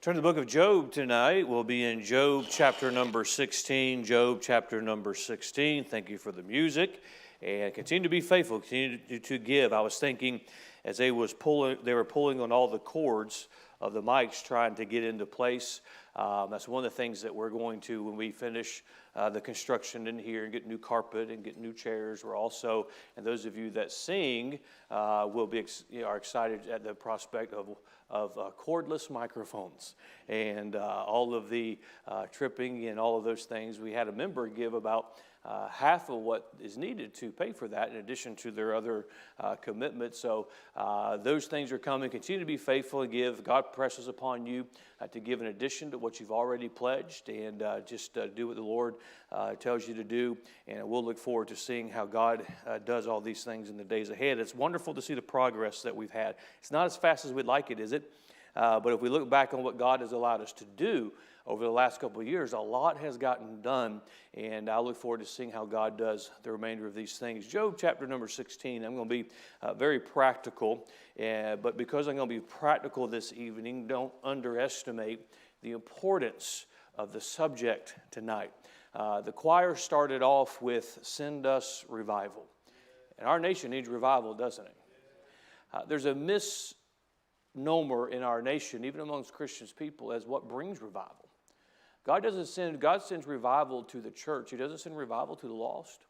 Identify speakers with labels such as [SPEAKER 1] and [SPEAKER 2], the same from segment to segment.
[SPEAKER 1] Turn to the book of Job tonight. We'll be in Job chapter number 16. Job chapter number 16. Thank you for the music. And continue to be faithful. Continue to give. I was thinking as they were pulling on all the cords of the mics trying to get into place. That's one of the things that we're going to, when we finish the construction in here and get new carpet and get new chairs, we're also, and those of you that sing are excited at the prospect of cordless microphones and all of the tripping and all of those things. We had a member give about half of what is needed to pay for that in addition to their other commitments. So those things are coming. Continue to be faithful and give. God presses upon you to give in addition to what you've already pledged, and just do what the Lord tells you to do. And we'll look forward to seeing how God does all these things in the days ahead. It's wonderful to see the progress that we've had. It's not as fast as we'd like it, is it? But if we look back on what God has allowed us to do over the last couple of years, a lot has gotten done, and I look forward to seeing how God does the remainder of these things. Job chapter number 16, I'm going to be very practical, but because I'm going to be practical this evening, don't underestimate the importance of the subject tonight. The choir started off with "Send Us Revival," and our nation needs revival, doesn't it? There's a misnomer in our nation, even amongst Christians people, as what brings revival. God sends revival to the church. He doesn't send revival to the lost.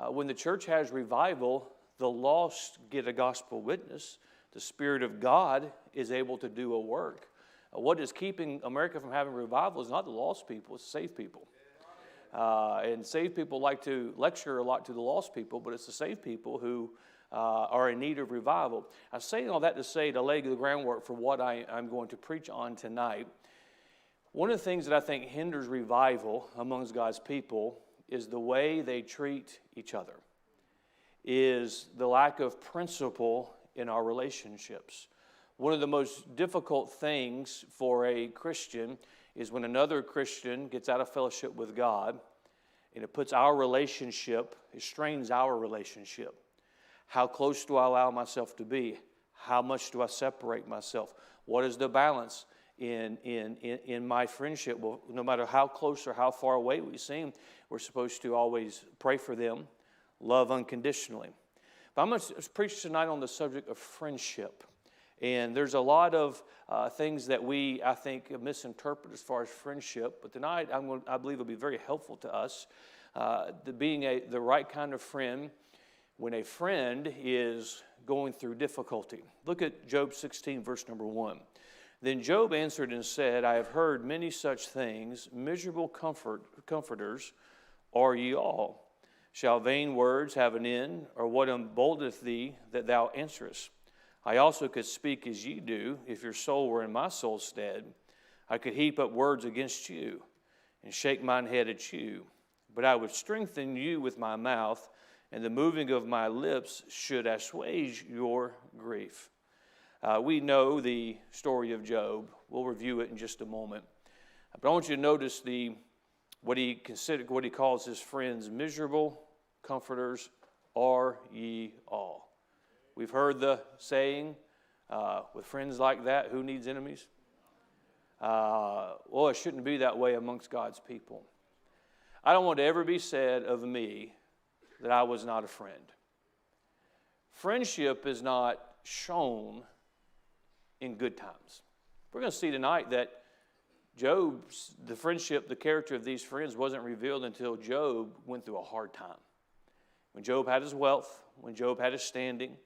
[SPEAKER 1] When the church has revival, the lost get a gospel witness. The Spirit of God is able to do a work. What is keeping America from having revival is not the lost people, it's the saved people. And saved people like to lecture a lot to the lost people, but it's the saved people who are in need of revival. I'm saying all that to lay the groundwork for what I'm going to preach on tonight. One of the things that I think hinders revival amongst God's people is the way they treat each other, is the lack of principle in our relationships. One of the most difficult things for a Christian is when another Christian gets out of fellowship with God, and it puts our relationship, it strains our relationship. How close do I allow myself to be? How much do I separate myself? What is the balance in my friendship? Well, no matter how close or how far away we seem, we're supposed to always pray for them, love unconditionally. But I'm going to preach tonight on the subject of friendship. And there's a lot of things that I think, misinterpret as far as friendship. But tonight, I believe it'll be very helpful to us, being the right kind of friend when a friend is going through difficulty. Look at Job 16, verse number 1. Then Job answered and said, I have heard many such things. Miserable comforters are ye all. Shall vain words have an end, or what emboldeneth thee that thou answerest? I also could speak as ye do, if your soul were in my soul's stead. I could heap up words against you, and shake mine head at you. But I would strengthen you with my mouth, and the moving of my lips should assuage your grief. We know the story of Job. We'll review it in just a moment. But I want you to notice what he calls his friends, miserable comforters are ye all. We've heard the saying, with friends like that, who needs enemies? Well, it shouldn't be that way amongst God's people. I don't want to ever be said of me that I was not a friend. Friendship is not shown in good times. We're going to see tonight that the friendship, the character of these friends wasn't revealed until Job went through a hard time. When Job had his wealth, when Job had his standing,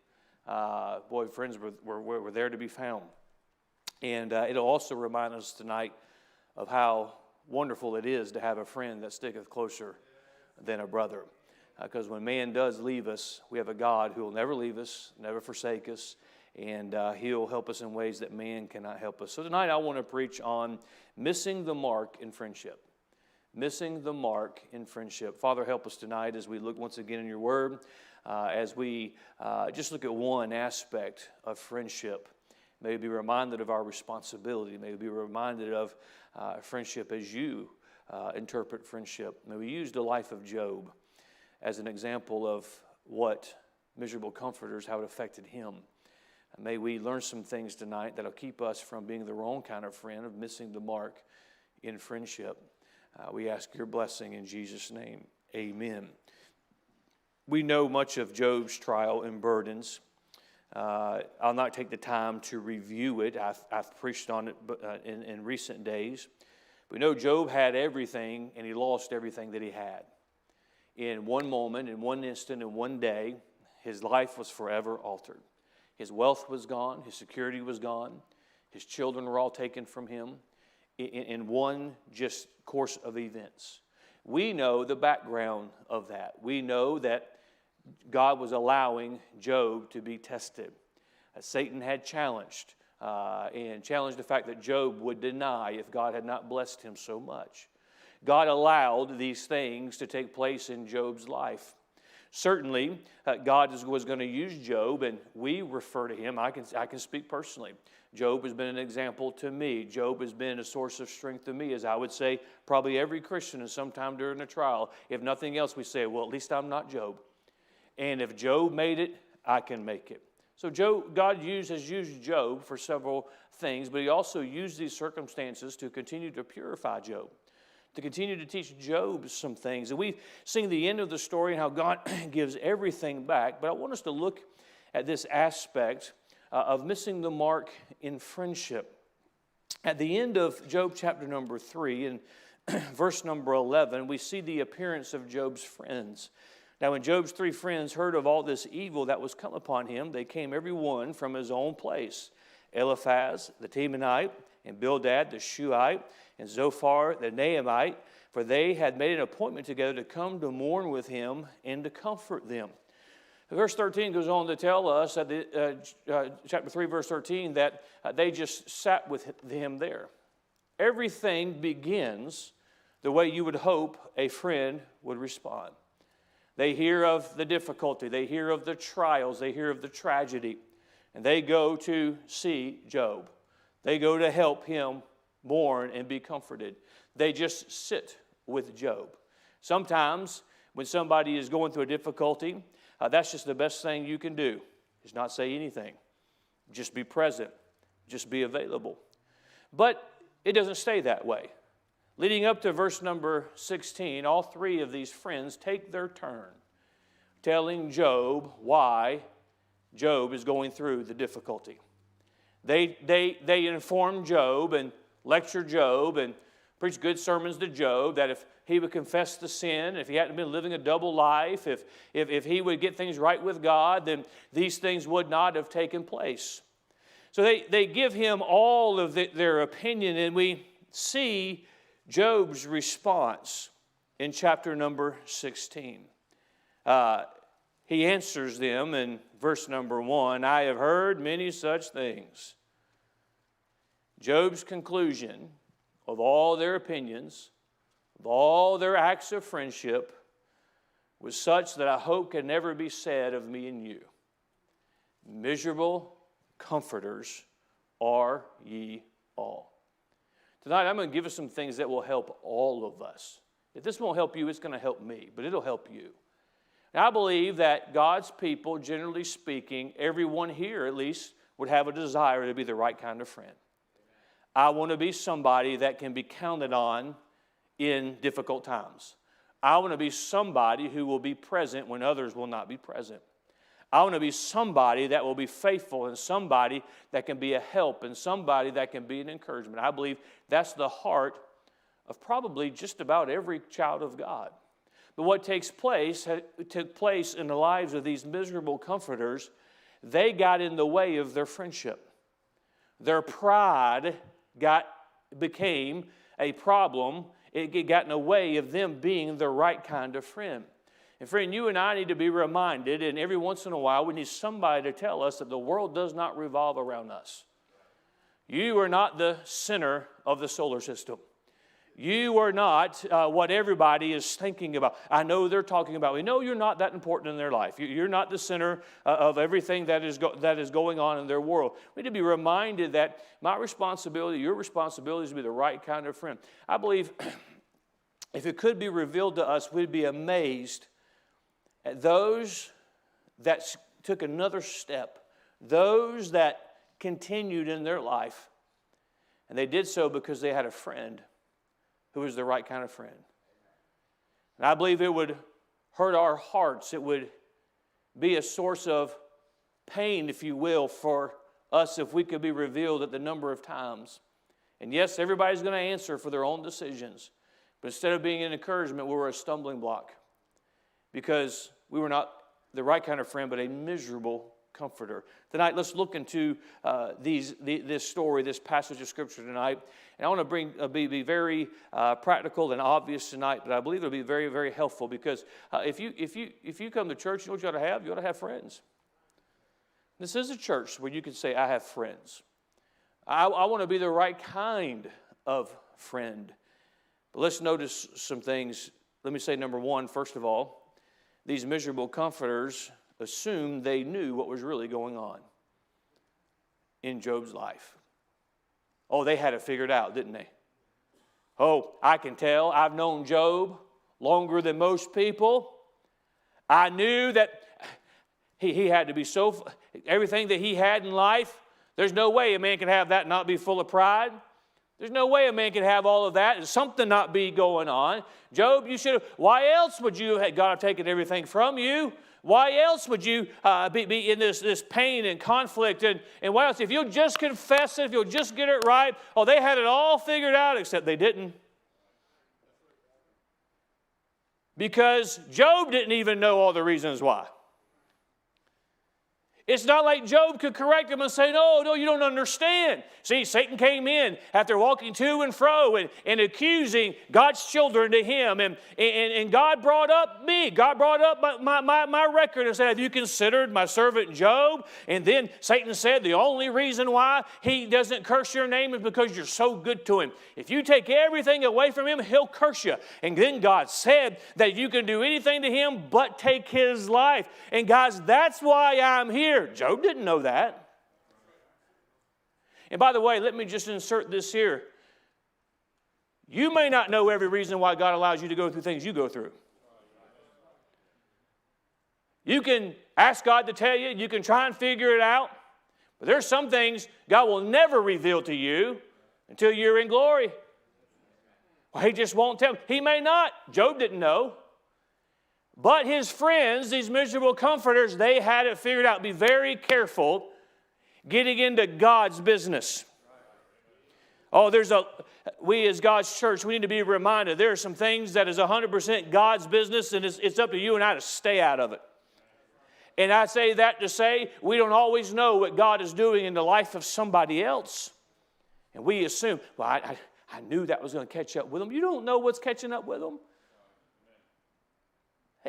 [SPEAKER 1] friends were there to be found. And it'll also remind us tonight of how wonderful it is to have a friend that sticketh closer than a brother. Because when man does leave us, we have a God who will never leave us, never forsake us, and He'll help us in ways that man cannot help us. So tonight I want to preach on missing the mark in friendship. Missing the mark in friendship. Father, help us tonight as we look once again in your word, as we just look at one aspect of friendship. May we be reminded of our responsibility. May we be reminded of friendship as you interpret friendship. May we use the life of Job as an example of what miserable comforters, how it affected him. May we learn some things tonight that'll keep us from being the wrong kind of friend, of missing the mark in friendship. We ask your blessing in Jesus' name. Amen. We know much of Job's trial and burdens. I'll not take the time to review it. I've preached on it in recent days. We know Job had everything, and he lost everything that he had. In one moment, in one instant, in one day, his life was forever altered. His wealth was gone. His security was gone. His children were all taken from him in one just course of events. We know the background of that. We know that God was allowing Job to be tested. Satan had challenged the fact that Job would deny if God had not blessed him so much. God allowed these things to take place in Job's life. Certainly, God was going to use Job, and we refer to him. I can speak personally. Job has been an example to me. Job has been a source of strength to me, as I would say probably every Christian is sometime during a trial. If nothing else, we say, well, at least I'm not Job. And if Job made it, I can make it. So God has used Job for several things, but he also used these circumstances to continue to purify Job, to continue to teach Job some things. And we've seen the end of the story and how God gives everything back. But I want us to look at this aspect of missing the mark in friendship. At the end of Job chapter number 3, in verse number 11, we see the appearance of Job's friends. Now, when Job's 3 friends heard of all this evil that was come upon him, they came every one from his own place. Eliphaz the Temanite, and Bildad the Shuhite, and Zophar the Naamite, for they had made an appointment together to come to mourn with him and to comfort them. Verse 13 goes on to tell us, chapter 3, verse 13, that they just sat with him there. Everything begins the way you would hope a friend would respond. They hear of the difficulty, they hear of the trials, they hear of the tragedy, and they go to see Job. They go to help him mourn and be comforted. They just sit with Job. Sometimes when somebody is going through a difficulty, that's just the best thing you can do, is not say anything. Just be present. Just be available. But it doesn't stay that way. Leading up to verse number 16, all 3 of these friends take their turn telling Job why Job is going through the difficulty. They inform Job and lecture Job and preach good sermons to Job that if he would confess the sin, if he hadn't been living a double life, if he would get things right with God, then these things would not have taken place. So they give him all of their opinion, and we see Job's response in chapter number 16. He answers them in verse number 1, I have heard many such things. Job's conclusion of all their opinions, of all their acts of friendship, was such that I hope can never be said of me and you. Miserable comforters are ye all. Tonight I'm going to give us some things that will help all of us. If this won't help you, it's going to help me, but it'll help you. And I believe that God's people, generally speaking, everyone here at least, would have a desire to be the right kind of friend. I want to be somebody that can be counted on in difficult times. I want to be somebody who will be present when others will not be present. I want to be somebody that will be faithful and somebody that can be a help and somebody that can be an encouragement. I believe that's the heart of probably just about every child of God. But what took place in the lives of these miserable comforters, they got in the way of their friendship. Their pride became a problem. It got in the way of them being the right kind of friend. And friend, you and I need to be reminded, and every once in a while we need somebody to tell us that the world does not revolve around us. You are not the center of the solar system. You are not what everybody is thinking about. I know they're talking about me. No, you're not that important in their life. You're not the center of everything that is going on in their world. We need to be reminded that my responsibility, your responsibility is to be the right kind of friend. I believe if it could be revealed to us, we'd be amazed at those that took another step those that continued in their life, and they did so because they had a friend who was the right kind of friend. And I believe it would hurt our hearts. It would be a source of pain, if you will, for us if we could be revealed at the number of times. And yes, everybody's going to answer for their own decisions. But instead of being an encouragement, we were a stumbling block because we were not the right kind of friend, but a miserable comforter. Tonight, let's look into this story, this passage of Scripture tonight. And I want to be very practical and obvious tonight, but I believe it'll be very, very helpful because if you come to church, you know what you ought to have? You ought to have friends. This is a church where you can say, I have friends. I want to be the right kind of friend. But let's notice some things. Let me say number one, first of all, these miserable comforters assumed they knew what was really going on in Job's life. Oh, they had it figured out, didn't they? Oh, I can tell. I've known Job longer than most people. I knew that he had to be everything that he had in life, there's no way a man can have that and not be full of pride. There's no way a man can have all of that and something not be going on. Job, you should have, why else would God have taken everything from you? Why else would you be in this pain and conflict? And why else? If you'll just confess it, if you'll just get it right, oh, they had it all figured out, except they didn't. Because Job didn't even know all the reasons why. It's not like Job could correct him and say, no, you don't understand. See, Satan came in after walking to and fro and accusing God's children to him. And God brought up me. God brought up my record and said, have you considered my servant Job? And then Satan said, the only reason why he doesn't curse your name is because you're so good to him. If you take everything away from him, he'll curse you. And then God said that you can do anything to him but take his life. And guys, that's why I'm here. Job didn't know that. And by the way, let me just insert this here. You may not know every reason why God allows you to go through things you go through. You can ask God to tell you, you can try and figure it out, but there's some things God will never reveal to you until you're in glory. Well, he just won't tell. He may not. Job didn't know. But his friends, these miserable comforters, they had it figured out. Be very careful getting into God's business. Oh, we as God's church, we need to be reminded there are some things that is 100% God's business, and it's up to you and I to stay out of it. And I say that to say we don't always know what God is doing in the life of somebody else. And we assume, well, I knew that was going to catch up with them. You don't know what's catching up with them.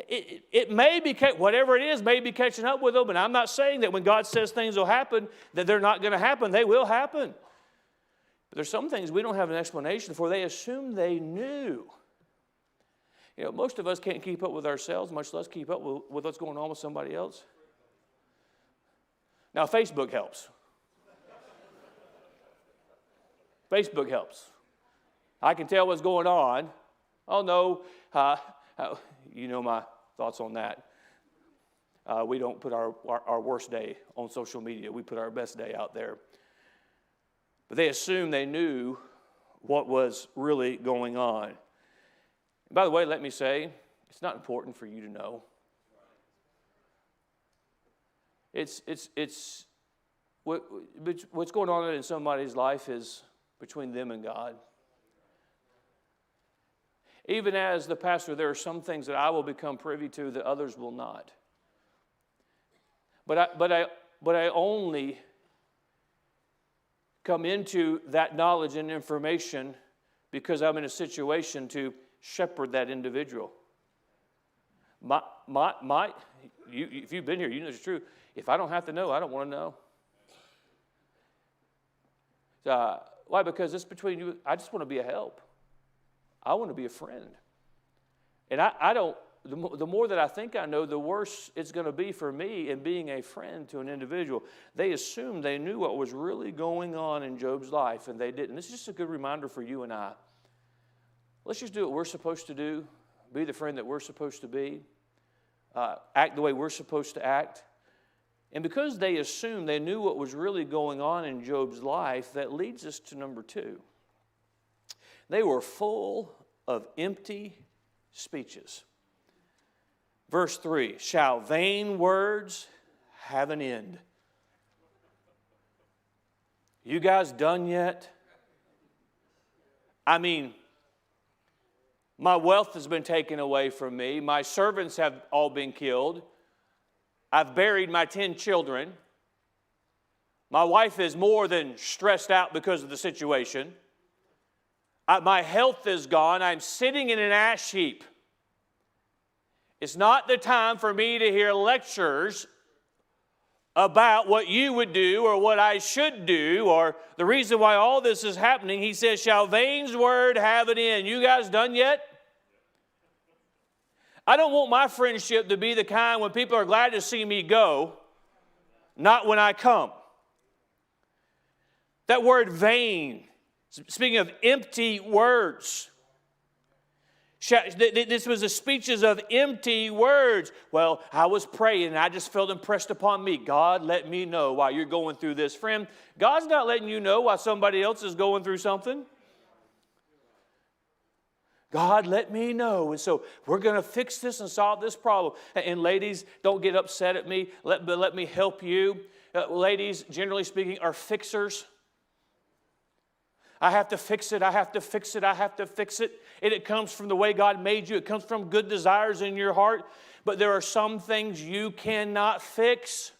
[SPEAKER 1] It may be, whatever it is, may be catching up with them. And I'm not saying that when God says things will happen, that they're not going to happen. They will happen. But there's some things we don't have an explanation for. They assume they knew. You know, most of us can't keep up with ourselves, much less keep up with what's going on with somebody else. Now, Facebook helps. Facebook helps. I can tell what's going on. Oh, no. You know my thoughts on that. We don't put our worst day on social media. We put our best day out there. But they assumed they knew what was really going on. And by the way, let me say, it's not important for you to know. It's what's going on in somebody's life is between them and God. Even as the pastor, there are some things that I will become privy to that others will not. But I only come into that knowledge and information because I'm in a situation to shepherd that individual. If you've been here, you know it's true. If I don't have to know, I don't want to know. Why? Because it's between you. I just want to be a help. I want to be a friend. And I don't, the more that I think I know, the worse it's going to be for me in being a friend to an individual. They assumed they knew what was really going on in Job's life, and they didn't. This is just a good reminder for you and I. Let's just do what we're supposed to do, be the friend that we're supposed to be, act the way we're supposed to act, And because they assumed they knew what was really going on in Job's life, that leads us to number 2. They were full of empty speeches. Verse 3, shall vain words have an end? You guys done yet? I mean, my wealth has been taken away from me. My servants have all been killed. I've buried my 10 children. My wife is more than stressed out because of the situation. My health is gone. I'm sitting in an ash heap. It's not the time for me to hear lectures about what you would do or what I should do or the reason why all this is happening. He says, shall vain's word have an end? You guys done yet? I don't want my friendship to be the kind when people are glad to see me go, not when I come. That word vain, speaking of empty words. This was the speeches of empty words. Well, I was praying and I just felt impressed upon me. God, let me know why you're going through this. Friend, God's not letting you know why somebody else is going through something. God, let me know. And so we're going to fix this and solve this problem. And ladies, don't get upset at me. Let me help you. Ladies, generally speaking, are fixers. I have to fix it. I have to fix it. I have to fix it. And it comes from the way God made you. It comes from good desires in your heart. But there are some things you cannot fix.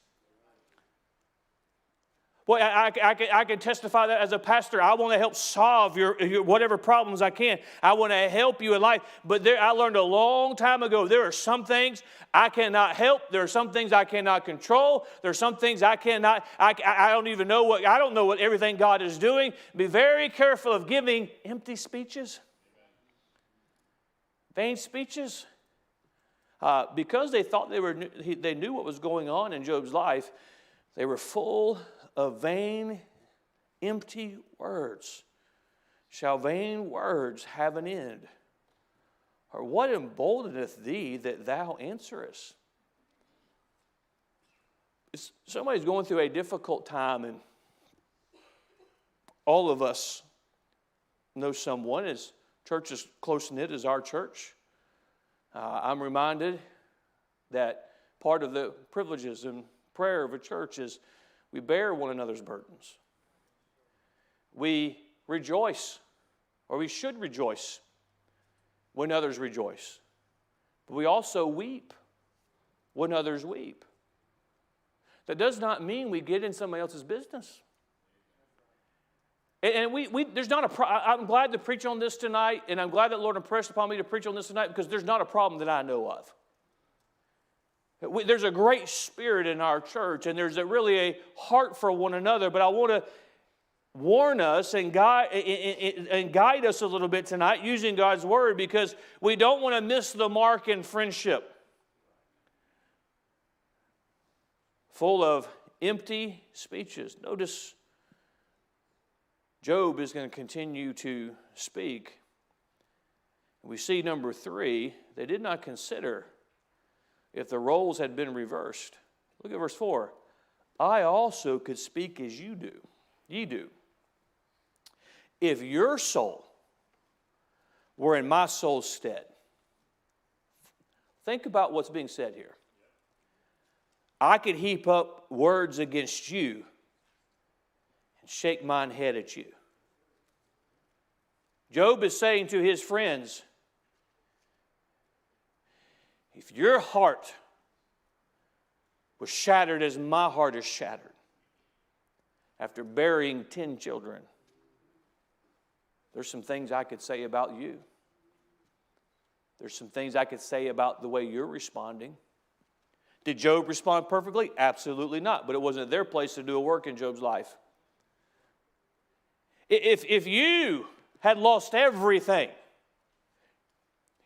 [SPEAKER 1] Boy, I can testify that as a pastor. I want to help solve your whatever problems I can. I want to help you in life. But I learned a long time ago, there are some things I cannot help. There are some things I cannot control. There are some things I cannot, I don't even know I don't know what everything God is doing. Be very careful of giving empty speeches. Vain speeches. Because they thought they knew what was going on in Job's life, they were full of vain, empty words. Shall vain words have an end? Or what emboldeneth thee that thou answerest? Somebody's going through a difficult time, and all of us know someone. As church is close-knit as our church, I'm reminded that part of the privileges and prayer of a church is we bear one another's burdens. We rejoice, or we should rejoice, when others rejoice. But we also weep when others weep. That does not mean we get in somebody else's business. And there's not I'm glad to preach on this tonight, and I'm glad that Lord impressed upon me to preach on this tonight, because there's not a problem that I know of. There's a great spirit in our church, and there's really a heart for one another. But I want to warn us and guide us a little bit tonight using God's word, because we don't want to miss the mark in friendship. Full of empty speeches. Notice Job is going to continue to speak. We see number 3, they did not consider if the roles had been reversed. Look at verse 4. I also could speak as you do. Ye do. If your soul were in my soul's stead. Think about what's being said here. I could heap up words against you and shake mine head at you. Job is saying to his friends, if your heart was shattered as my heart is shattered after burying 10 children, there's some things I could say about you. There's some things I could say about the way you're responding. Did Job respond perfectly? Absolutely not. But it wasn't their place to do a work in Job's life. If you had lost everything,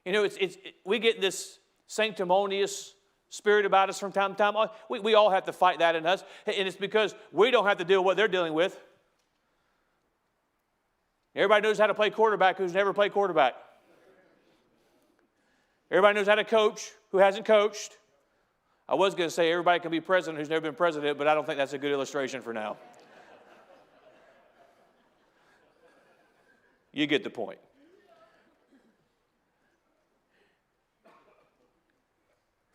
[SPEAKER 1] you know, we get this sanctimonious spirit about us from time to time. We all have to fight that in us. And it's because we don't have to deal with what they're dealing with. Everybody knows how to play quarterback who's never played quarterback. Everybody knows how to coach who hasn't coached. I was going to say everybody can be president who's never been president, but I don't think that's a good illustration for now. You get the point.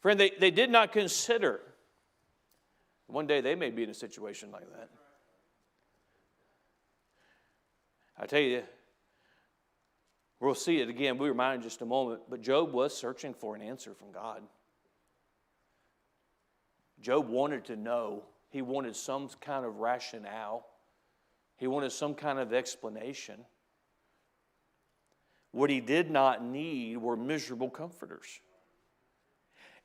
[SPEAKER 1] Friend, they did not consider one day they may be in a situation like that. I tell you, we'll see it again. We'll remind in just a moment. But Job was searching for an answer from God. Job wanted to know. He wanted some kind of rationale. He wanted some kind of explanation. What he did not need were miserable comforters.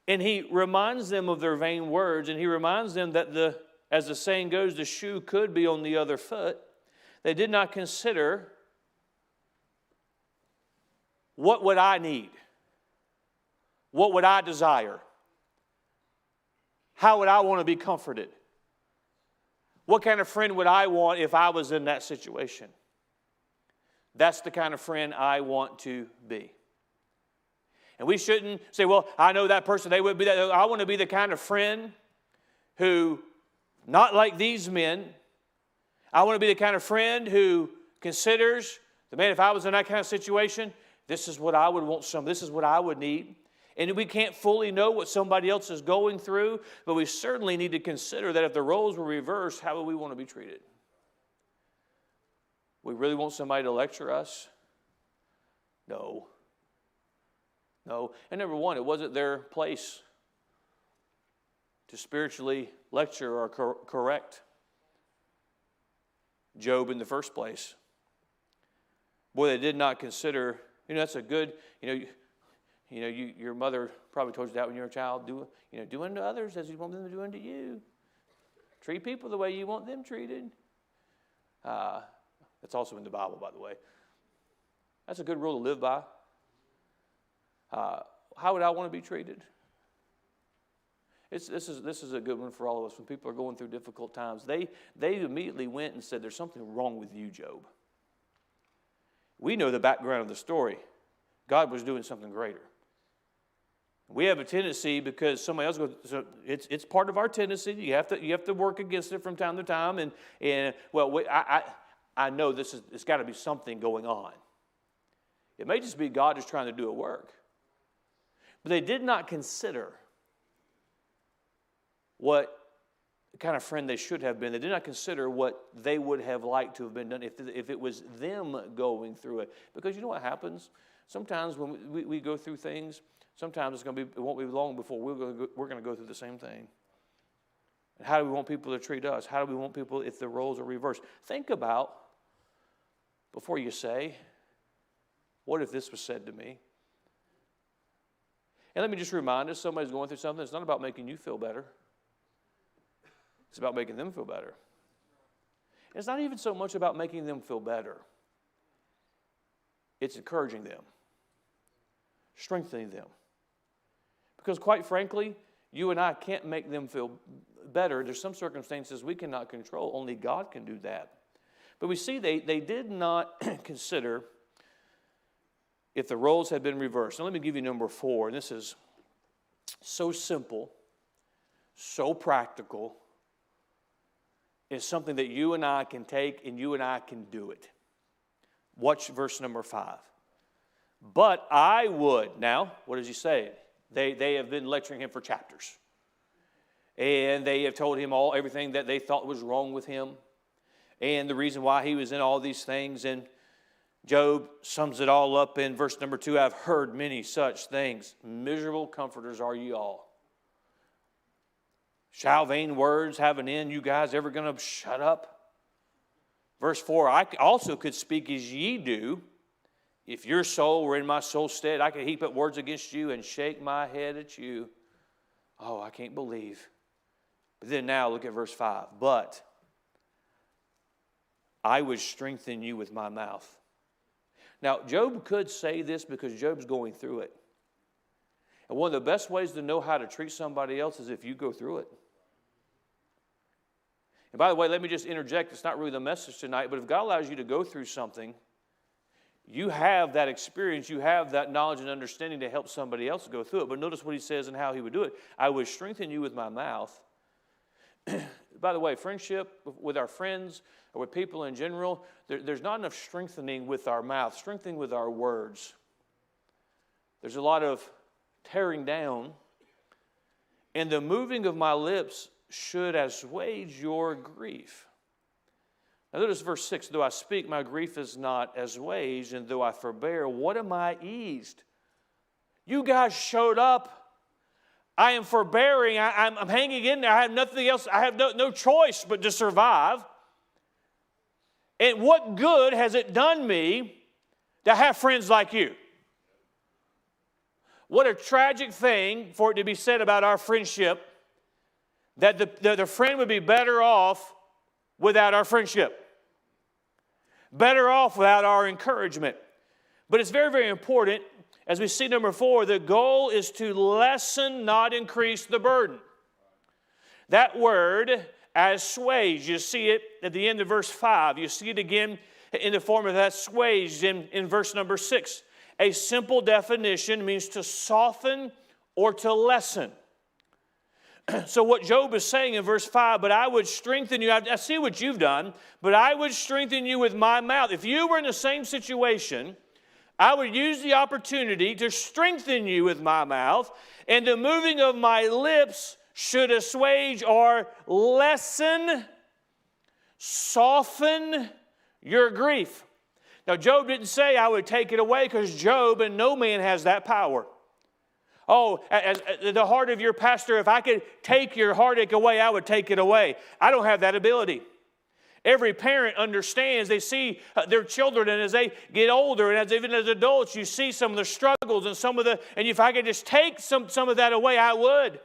[SPEAKER 1] And he reminds them of their vain words, and he reminds them that as the saying goes, the shoe could be on the other foot. They did not consider, what would I need? What would I desire? How would I want to be comforted? What kind of friend would I want if I was in that situation? That's the kind of friend I want to be. And we shouldn't say, well, I know that person, they would be that. I want to be the kind of friend who, not like these men, I want to be the kind of friend who considers, man, if I was in that kind of situation, this is what I would want this is what I would need. And we can't fully know what somebody else is going through, but we certainly need to consider that if the roles were reversed, how would we want to be treated? We really want somebody to lecture us? No. No. And number one, it wasn't their place to spiritually lecture or correct Job in the first place. Boy, they did not consider, that's a good, your mother probably told you that when you were a child, do unto others as you want them to do unto you. Treat people the way you want them treated. That's also in the Bible, by the way. That's a good rule to live by. How would I want to be treated? This is a good one for all of us. When people are going through difficult times, they immediately went and said, there's something wrong with you, Job. We know the background of the story. God was doing something greater. We have a tendency, because somebody else goes, so it's part of our tendency. You have to work against it from time to time. I know it's got to be something going on. It may just be God is trying to do a work. But they did not consider what kind of friend they should have been. They did not consider what they would have liked to have been done if it was them going through it. Because you know what happens? Sometimes when we go through things, sometimes it won't be long before we're going to go through the same thing. And how do we want people to treat us? How do we want people if the roles are reversed? Think about, before you say, what if this was said to me? And let me just remind us, somebody's going through something, it's not about making you feel better. It's about making them feel better. And it's not even so much about making them feel better. It's encouraging them, strengthening them. Because quite frankly, you and I can't make them feel better. There's some circumstances we cannot control. Only God can do that. But we see they did not consider if the roles had been reversed. Now let me give you number 4. And this is so simple, so practical. It's something that you and I can take and you and I can do it. Watch verse number 5. But I would. Now, what does he say? They have been lecturing him for chapters. And they have told him everything that they thought was wrong with him. And the reason why he was in all these things. And Job sums it all up in verse number 2. I've heard many such things. Miserable comforters are ye all. Shall vain words have an end? You guys ever going to shut up? Verse 4, I also could speak as ye do. If your soul were in my soul's stead, I could heap up words against you and shake my head at you. Oh, I can't believe. But then now look at verse 5. But I would strengthen you with my mouth. Now, Job could say this because Job's going through it. And one of the best ways to know how to treat somebody else is if you go through it. And by the way, let me just interject. It's not really the message tonight, but if God allows you to go through something, you have that experience, you have that knowledge and understanding to help somebody else go through it. But notice what he says and how he would do it. I would strengthen you with my mouth. By the way, friendship with our friends or with people in general, there's not enough strengthening with our mouth, strengthening with our words. There's a lot of tearing down. And the moving of my lips should assuage your grief. Now notice verse 6, though I speak, my grief is not assuaged, and though I forbear, what am I eased? You guys showed up. I am forbearing. I'm hanging in there. I have nothing else. I have no choice but to survive. And what good has it done me to have friends like you? What a tragic thing for it to be said about our friendship, that the friend would be better off without our friendship. Better off without our encouragement. But it's very, very important. As we see number 4, the goal is to lessen, not increase the burden. That word, assuage, you see it at the end of verse 5. You see it again in the form of assuage in verse number 6. A simple definition means to soften or to lessen. So what Job is saying in verse 5, but I would strengthen you. I see what you've done, but I would strengthen you with my mouth. If you were in the same situation, I would use the opportunity to strengthen you with my mouth, and the moving of my lips should assuage or lessen, soften your grief. Now, Job didn't say I would take it away, because Job and no man has that power. Oh, as the heart of your pastor, if I could take your heartache away, I would take it away. I don't have that ability. Every parent understands. They see their children, and as they get older, and even as adults, you see some of the struggles and if I could just take some of that away, I would.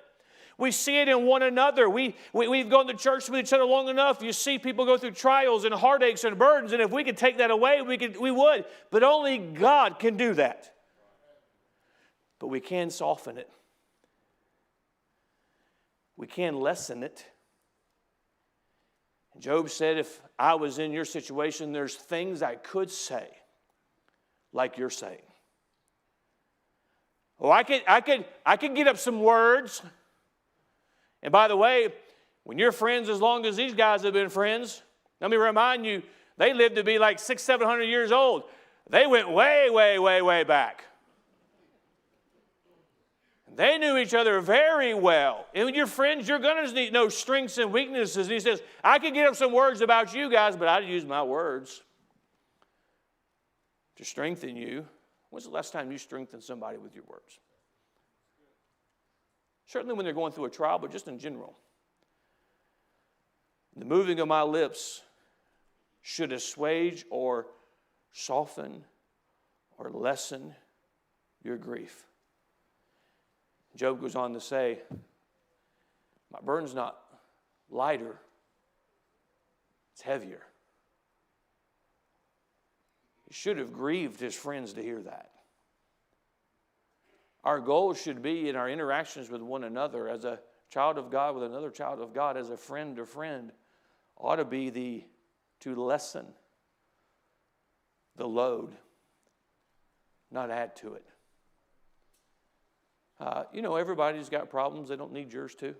[SPEAKER 1] We see it in one another. We've gone to church with each other long enough. You see people go through trials and heartaches and burdens, and if we could take that away, we would. But only God can do that. But we can soften it. We can lessen it. Job said, if I was in your situation, there's things I could say, like you're saying. Oh, I could get up some words. And by the way, when you're friends as long as these guys have been friends, let me remind you, they lived to be like 600-700 years old. They went way, way, way, way back. They knew each other very well. And when you're friends, you're going to know strengths and weaknesses. And he says, I could get up some words about you guys, but I'd use my words to strengthen you. When's the last time you strengthened somebody with your words? Certainly when they're going through a trial, but just in general. The moving of my lips should assuage or soften or lessen your grief. Job goes on to say, my burden's not lighter, it's heavier. He should have grieved his friends to hear that. Our goal should be in our interactions with one another, as a child of God with another child of God, as a friend to friend, ought to be to lessen the load, not add to it. Everybody's got problems. They don't need yours too.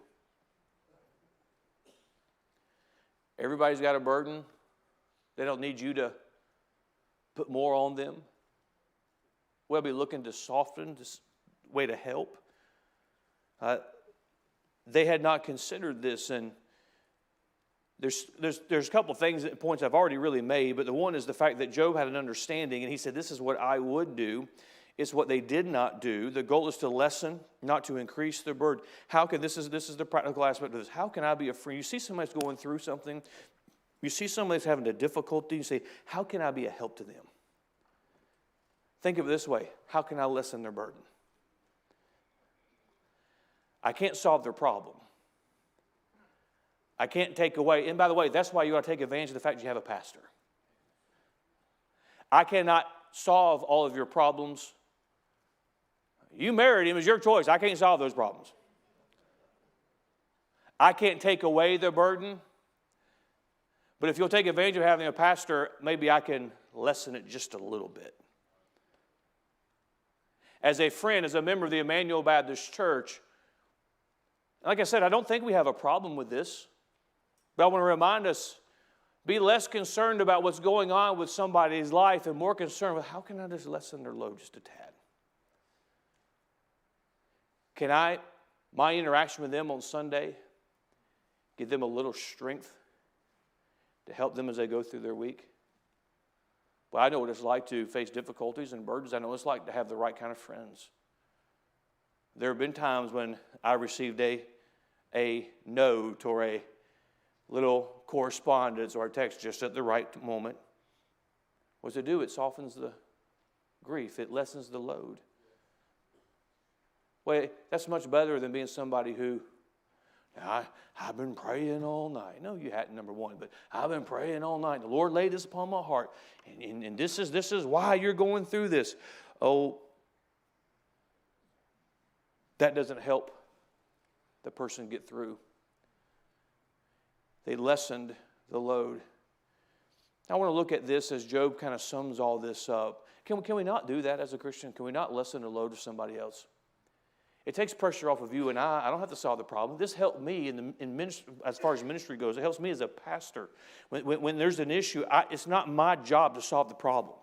[SPEAKER 1] Everybody's got a burden. They don't need you to put more on them. We'll be looking to soften this way to help. They had not considered this, and there's a couple of points I've already really made, but the one is the fact that Job had an understanding, and he said, this is what I would do. It's what they did not do. The goal is to lessen, not to increase their burden. This is the practical aspect of this. How can I be a friend? You see somebody's going through something. You see somebody's having a difficulty. You say, how can I be a help to them? Think of it this way. How can I lessen their burden? I can't solve their problem. I can't take away. And by the way, that's why you ought to take advantage of the fact that you have a pastor. I cannot solve all of your problems. You married him, it's your choice. I can't solve those problems. I can't take away the burden. But if you'll take advantage of having a pastor, maybe I can lessen it just a little bit. as a friend, as a member of the Immanuel Baptist Church, like I said, I don't think we have a problem with this. But I want to remind us, be less concerned about what's going on with somebody's life and more concerned with how can I just lessen their load just a tad? Can I, my interaction with them on Sunday, give them a little strength to help them as they go through their week? Well, I know what it's like to face difficulties and burdens. I know what it's like to have the right kind of friends. There have been times when I received a note or a little correspondence or a text just at the right moment. What does it do? It softens the grief. It lessens the load. Well, that's much better than being somebody who, I've been praying all night. No, you hadn't, number one, but I've been praying all night. The Lord laid this upon my heart, and this is why you're going through this. Oh, that doesn't help the person get through. They lessened the load. I want to look at this as Job kind of sums all this up. Can we not do that as a Christian? Can we not lessen the load of somebody else? It takes pressure off of you and I. I don't have to solve the problem. This helped me in ministry, as far as ministry goes. It helps me as a pastor. When there's an issue, it's not my job to solve the problem.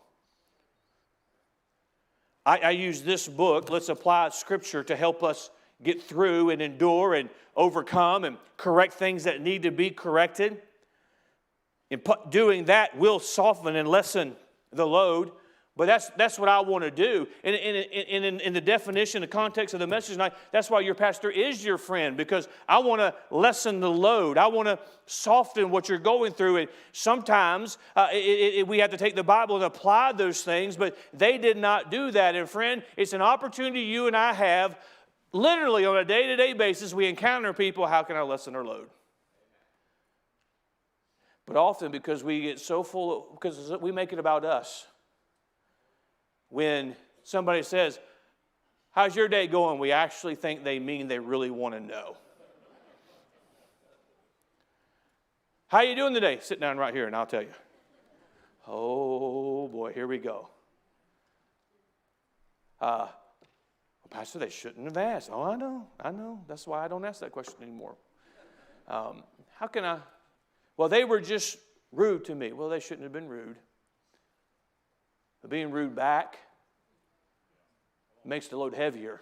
[SPEAKER 1] I use this book, Let's Apply Scripture, to help us get through and endure and overcome and correct things that need to be corrected. And doing that will soften and lessen the load. But that's what I want to do. And in the definition, the context of the message tonight, that's why your pastor is your friend, because I want to lessen the load. I want to soften what you're going through. And sometimes we have to take the Bible and apply those things, but they did not do that. And friend, it's an opportunity you and I have. Literally on a day-to-day basis, we encounter people, how can I lessen their load? But often because we get so full, because we make it about us. When somebody says, how's your day going? We actually think they mean they really want to know. How you doing today? Sit down right here and I'll tell you. Oh boy, here we go. Pastor, they shouldn't have asked. Oh, I know. That's why I don't ask that question anymore. How can I? Well, they were just rude to me. Well, they shouldn't have been rude. But being rude back makes the load heavier,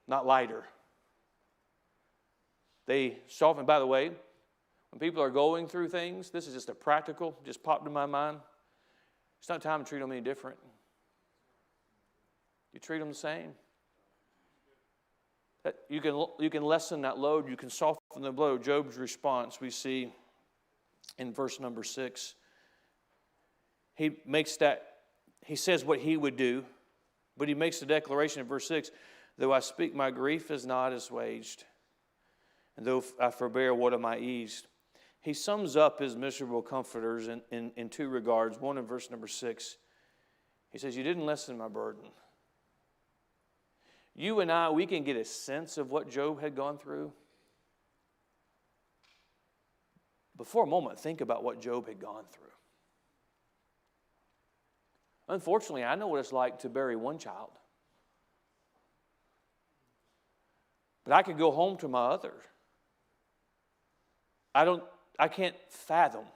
[SPEAKER 1] not lighter. They soften. By the way, when people are going through things, this is just a practical, just popped in my mind. It's not time to treat them any different. You treat them the same. You can lessen that load. You can soften the blow. Job's response we see in verse number 6. He says what he would do, but he makes the declaration in verse 6, though I speak, my grief is not assuaged, and though I forbear, what am I eased? He sums up his miserable comforters in two regards. One, in verse number 6, he says, you didn't lessen my burden. You and I, we can get a sense of what Job had gone through. But for a moment, think about what Job had gone through. Unfortunately, I know what it's like to bury one child. But I could go home to my other. I can't fathom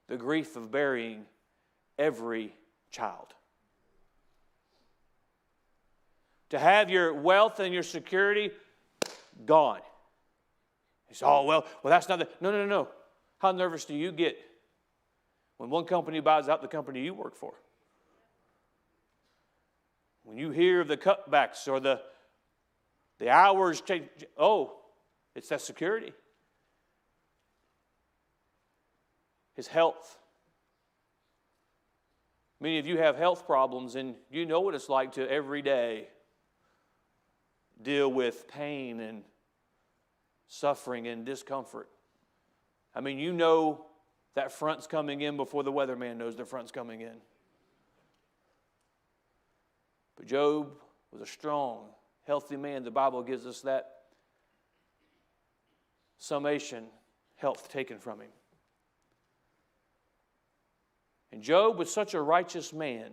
[SPEAKER 1] the grief of burying every child. To have your wealth and your security gone. You say, oh, well, that's not the... No. How nervous do you get when one company buys out the company you work for? When you hear of the cutbacks or the hours change, it's that security. His health. Many of you have health problems, and you know what it's like to every day deal with pain and suffering and discomfort. I mean, you know that front's coming in before the weatherman knows the front's coming in. But Job was a strong, healthy man. The Bible gives us that summation, health taken from him. And Job was such a righteous man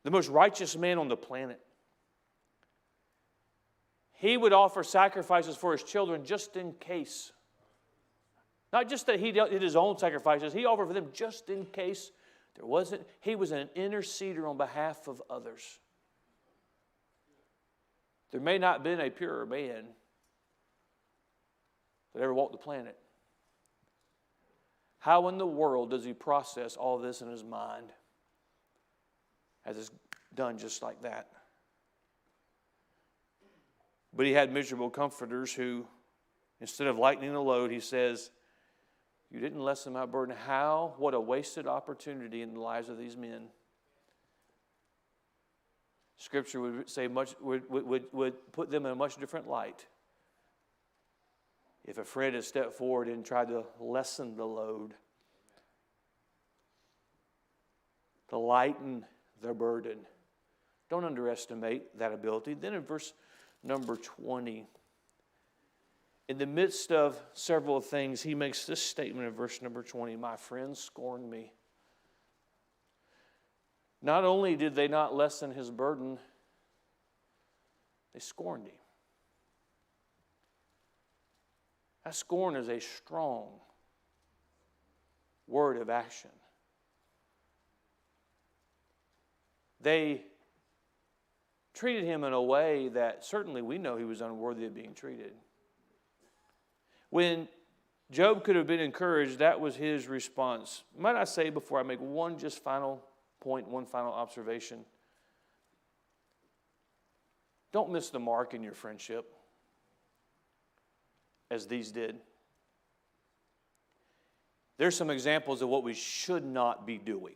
[SPEAKER 1] the most righteous man on the planet. He would offer sacrifices for his children just in case. Not just that he did his own sacrifices, he offered for them just in case there wasn't. He was an interceder on behalf of others. There may not have been a purer man that ever walked the planet. How in the world does he process all this in his mind as it's done just like that? But he had miserable comforters who, instead of lightening the load, he says, you didn't lessen my burden. How? What a wasted opportunity in the lives of these men. Scripture would say would put them in a much different light if a friend had stepped forward and tried to lessen the load, to lighten their burden. Don't underestimate that ability. Then in verse number 20, in the midst of several things, he makes this statement in verse number 20, my friends scorned me. Not only did they not lessen his burden, they scorned him. That scorn is a strong word of action. They treated him in a way that certainly we know he was unworthy of being treated. When Job could have been encouraged, that was his response. Might I say before I make one just final point, one final observation? Don't miss the mark in your friendship as these did. There's some examples of what we should not be doing.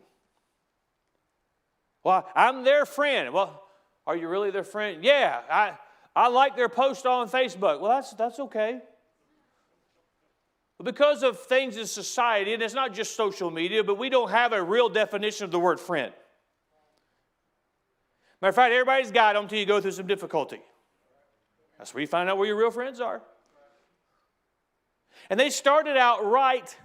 [SPEAKER 1] Well, I'm their friend. Well, are you really their friend? Yeah, I like their post on Facebook. Well, that's okay. But because of things in society, and it's not just social media, but we don't have a real definition of the word friend. Matter of fact, everybody's got them until you go through some difficulty. That's where you find out where your real friends are. And they started out right,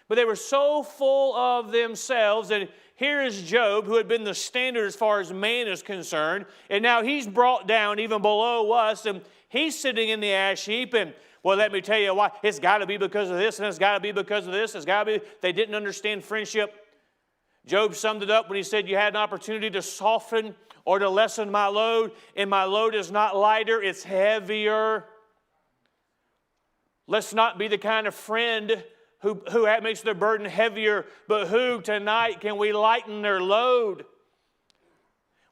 [SPEAKER 1] but they were so full of themselves. And here is Job, who had been the standard as far as man is concerned. And now he's brought down even below us. And he's sitting in the ash heap. And, well, let me tell you why. It's got to be because of this, and it's got to be because of this. It's got to be. They didn't understand friendship. Job summed it up when he said, you had an opportunity to soften or to lessen my load. And my load is not lighter, it's heavier. Let's not be the kind of friend who makes their burden heavier, but who tonight can we lighten their load?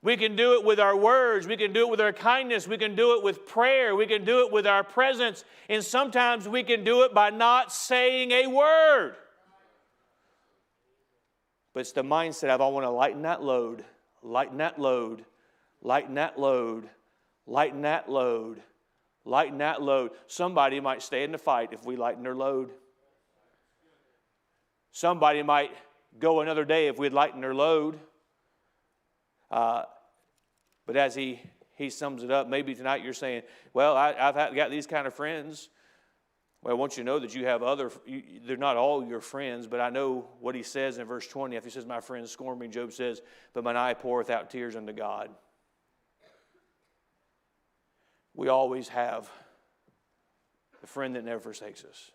[SPEAKER 1] We can do it with our words. We can do it with our kindness. We can do it with prayer. We can do it with our presence. And sometimes we can do it by not saying a word. But it's the mindset of I want to lighten that load, lighten that load, lighten that load, lighten that load. Lighten that load. Somebody might stay in the fight if we lighten their load. Somebody might go another day if we'd lighten their load. But as he sums it up, maybe tonight you're saying, well, I've got these kind of friends. Well, I want you to know that you have they're not all your friends, but I know what he says in verse 20. If he says, my friends scorn me, Job says, but mine eye poureth out tears unto God. We always have a friend that never forsakes us.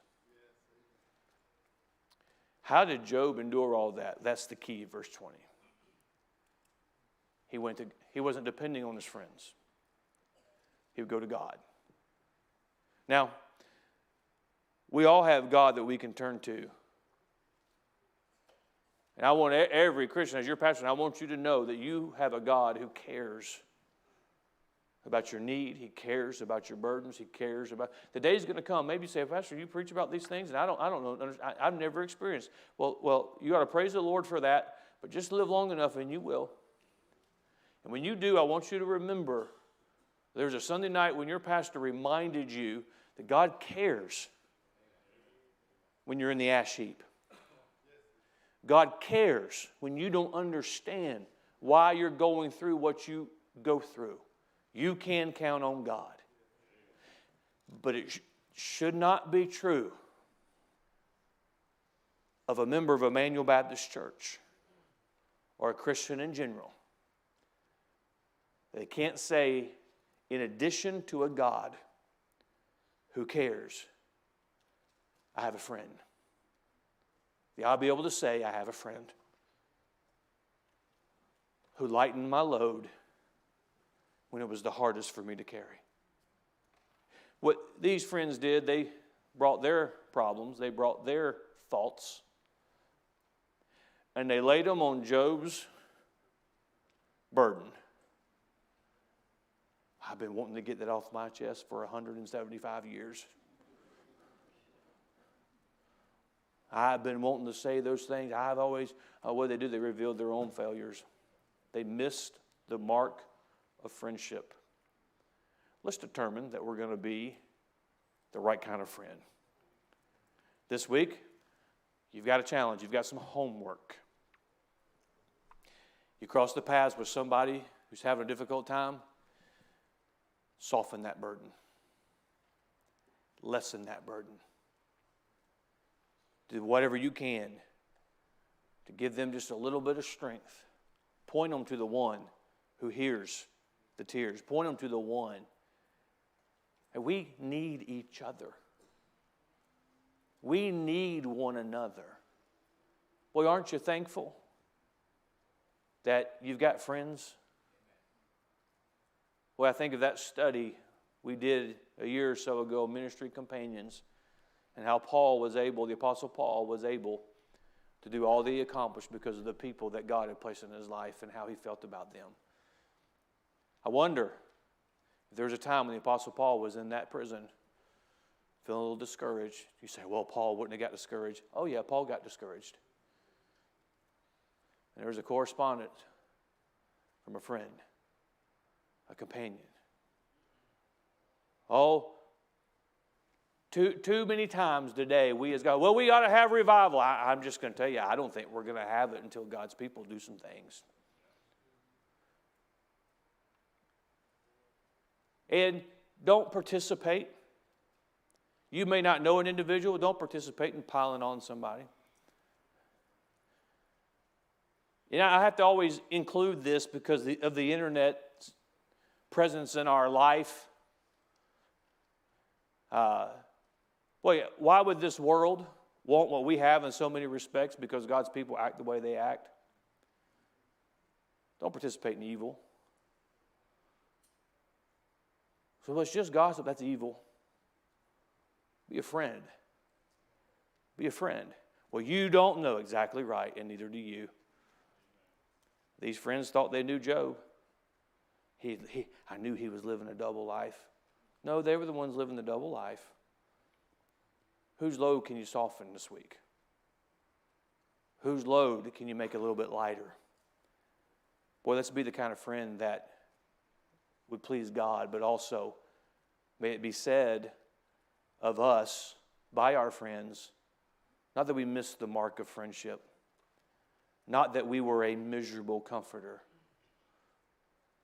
[SPEAKER 1] How did Job endure all that? That's the key, verse 20. He wasn't depending on his friends. He would go to God. Now, we all have God that we can turn to. And I want every Christian, as your pastor, I want you to know that you have a God who cares about your need. He cares about your burdens. He cares about... The day's going to come. Maybe you say, Pastor, you preach about these things, and I don't know. I've never experienced. Well, you ought to praise the Lord for that, but just live long enough and you will. And when you do, I want you to remember there's a Sunday night when your pastor reminded you that God cares when you're in the ash heap. God cares when you don't understand why you're going through what you go through. You can count on God. But it should not be true of a member of Immanuel Baptist Church or a Christian in general They can't say, in addition to a God who cares, I have a friend. They ought to be able to say, I have a friend who lightened my load when it was the hardest for me to carry. What these friends did, they brought their problems, they brought their thoughts, and they laid them on Job's burden. I've been wanting to get that off my chest for 175 years. I've been wanting to say those things. I've always, what did they do? They revealed their own failures. They missed the mark of friendship. Let's determine that we're going to be the right kind of friend. This week, you've got a challenge. You've got some homework. You cross the paths with somebody who's having a difficult time. Soften that burden. Lessen that burden. Do whatever you can to give them just a little bit of strength. Point them to the one who hears the tears. Point them to the one. And we need each other. We need one another. Boy, aren't you thankful that you've got friends? Well, I think of that study we did a year or so ago, Ministry Companions, and how the Apostle Paul was able to do all that he accomplished because of the people that God had placed in his life and how he felt about them. I wonder if there was a time when the Apostle Paul was in that prison, feeling a little discouraged. You say, well, Paul wouldn't have got discouraged. Oh, yeah, Paul got discouraged. And there was a correspondent from a friend, a companion. Oh, too many times today we as God, well, we ought to have revival. I'm just going to tell you, I don't think we're going to have it until God's people do some things. And don't participate. You may not know an individual. Don't participate in piling on somebody. You know, I have to always include this because of the internet's presence in our life. Why would this world want what we have in so many respects? Because God's people act the way they act. Don't participate in evil. So it's just gossip, that's evil. Be a friend. Be a friend. Well, you don't know exactly right, and neither do you. These friends thought they knew Job. I knew he was living a double life. No, they were the ones living the double life. Whose load can you soften this week? Whose load can you make a little bit lighter? Boy, let's be the kind of friend that would please God, but also may it be said of us by our friends, not that we missed the mark of friendship, not that we were a miserable comforter,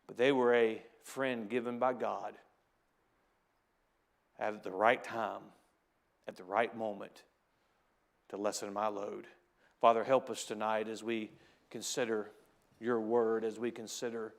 [SPEAKER 1] but they were a friend given by God at the right time, at the right moment, to lessen my load. Father, help us tonight as we consider your word, as we consider